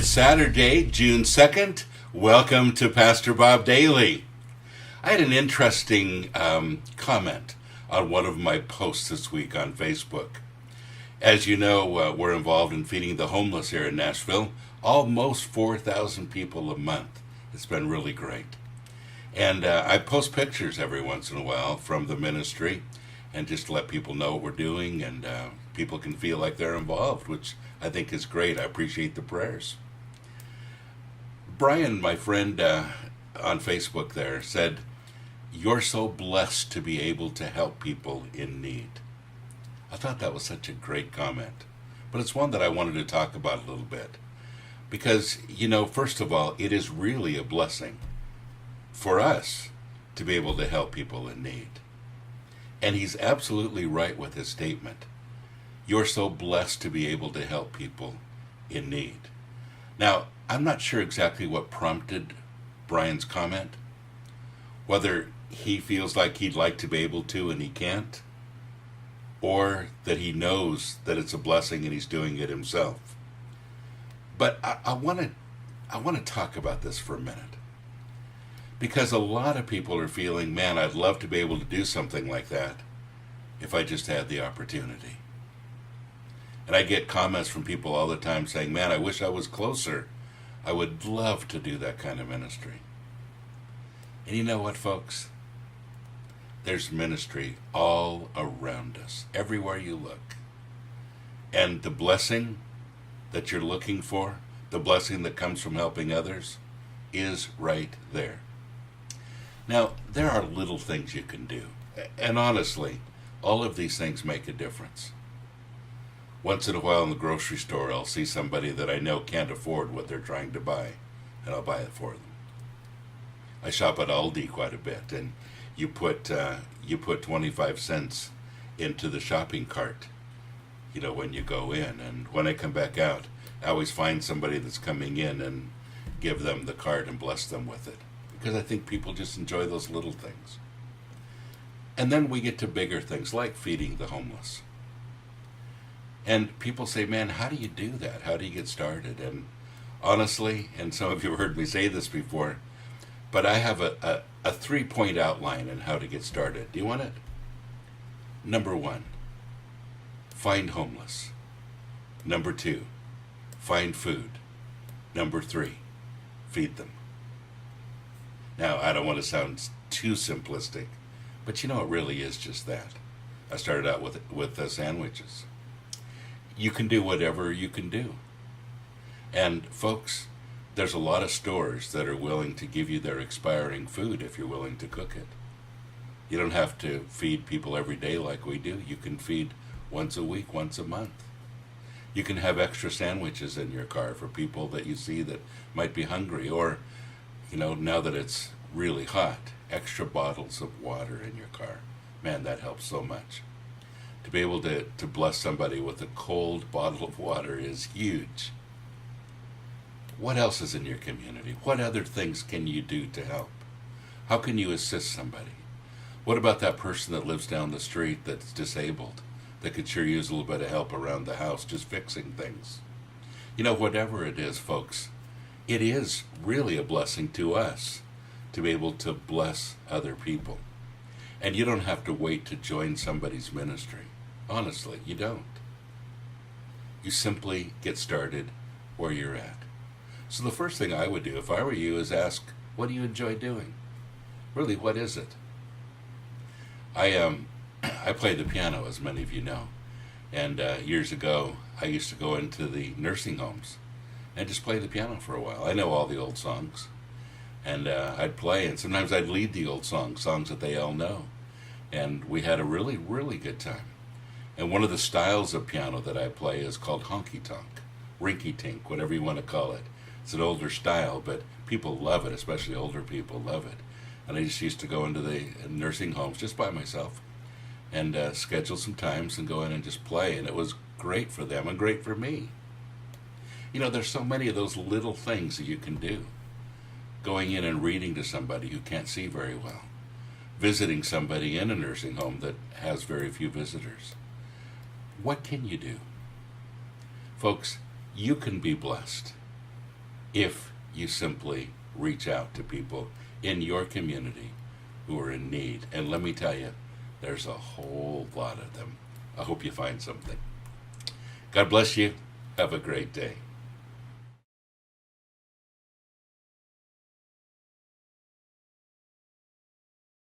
It's Saturday, June 2nd. Welcome to Pastor Bob Daily. I had an interesting comment on one of my posts this week on Facebook. As you know, we're involved in feeding the homeless here in Nashville, almost 4,000 people a month. It's been really great. And I post pictures every once in a while from the ministry and just to let people know what we're doing, and people can feel like they're involved, which I think is great. I appreciate the prayers. Brian, my friend on Facebook there, said, "You're so blessed to be able to help people in need." I thought that was such a great comment, but it's one that I wanted to talk about a little bit. Because, first of all, it is really a blessing for us to be able to help people in need. And he's absolutely right with his statement. You're so blessed to be able to help people in need. Now, I'm not sure exactly what prompted Brian's comment, whether he feels like he'd like to be able to and he can't, or that he knows that it's a blessing and he's doing it himself. But I want to talk about this for a minute. Because a lot of people are feeling, man, I'd love to be able to do something like that if I just had the opportunity. And I get comments from people all the time saying, man, I wish I was closer. I would love to do that kind of ministry. And you know what, folks? There's ministry all around us, everywhere you look. And the blessing that you're looking for, the blessing that comes from helping others, is right there. Now, there are little things you can do. And honestly, all of these things make a difference. Once in a while in the grocery store, I'll see somebody that I know can't afford what they're trying to buy, and I'll buy it for them. I shop at Aldi quite a bit, and you put 25 cents into the shopping cart, when you go in. And when I come back out, I always find somebody that's coming in and give them the cart and bless them with it. Because I think people just enjoy those little things. And then we get to bigger things like feeding the homeless. And people say, man, how do you do that? How do you get started? And honestly, and some of you have heard me say this before, but I have a 3-point outline on how to get started. Do you want it? Number 1, find homeless. Number 2, find food. Number 3, feed them. Now, I don't want to sound too simplistic, but it really is just that. I started out with sandwiches. You can do whatever you can do. And folks, there's a lot of stores that are willing to give you their expiring food if you're willing to cook it. You don't have to feed people every day like we do. You can feed once a week, once a month. You can have extra sandwiches in your car for people that you see that might be hungry, or now that it's really hot, extra bottles of water in your car. Man, that helps so much. To be able to bless somebody with a cold bottle of water is huge. What else is in your community? What other things can you do to help? How can you assist somebody? What about that person that lives down the street that's disabled, that could sure use a little bit of help around the house, just fixing things? Whatever it is, folks, it is really a blessing to us to be able to bless other people. And you don't have to wait to join somebody's ministry. Honestly, you don't. You simply get started where you're at. So the first thing I would do if I were you is ask, what do you enjoy doing? Really, what is it? I play the piano, as many of you know. And years ago, I used to go into the nursing homes and just play the piano for a while. I know all the old songs. And I'd play, and sometimes I'd lead the old songs that they all know. And we had a really, really good time. And one of the styles of piano that I play is called honky-tonk, rinky-tink, whatever you want to call it. It's an older style, but people love it, especially older people love it. And I just used to go into the nursing homes just by myself and schedule some times and go in and just play. And it was great for them and great for me. There's so many of those little things that you can do. Going in and reading to somebody who can't see very well. Visiting somebody in a nursing home that has very few visitors. What can you do? Folks, you can be blessed. if you simply reach out to people in your community who are in need. And let me tell you, there's a whole lot of them. I hope you find something. God bless you. Have a great day.